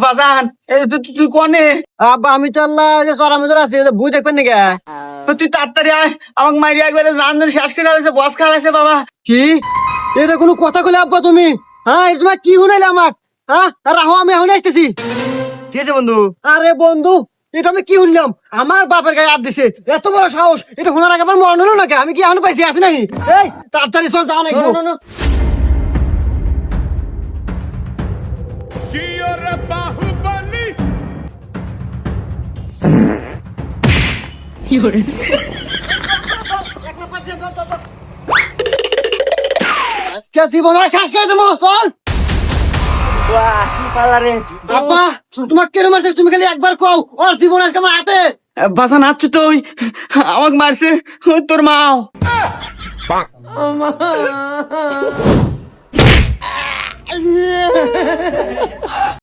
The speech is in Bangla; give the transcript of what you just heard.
বাজান তুই কনে? আব্বা আমি তো আল্লাহ যে চড়া মজুর আছি বই দেখবেন নাকি? তুই তাড়াতাড়ি আয়, আমাকে মারি একবারে জান শেষ করে ফেলেছে, বস খাওয়াইছে বাবা। কি এটা কোনো কথা কইলে আব্বা তুমি? হ্যাঁ এটা তোমার কি শুনাইলে আমাক? হ্যাঁ রাহো আমি এখন আসতেছি। ঠিক আছে বন্ধু। আরে বন্ধু এটা আমি কি শুনলাম? আমার বাপের গায়ে হাত দিছে, এত বড় সাহস! এটা শোনার আগে আমার মনে হলো নাকি? আমি কি এখন পাইছি আছি নাকি? এই তাড়াতাড়ি চল, যাও নাকি? আজকে জীবন আর শেষ করে দেবো, চল। আব্বা তোমাকে কেন মারছে? তুমি খালি একবার কও, ওর জীবন আজকে আমার হাতে। বাজান আচ্ছু তো ওই আমাকে মারছে ওই তোর মাও।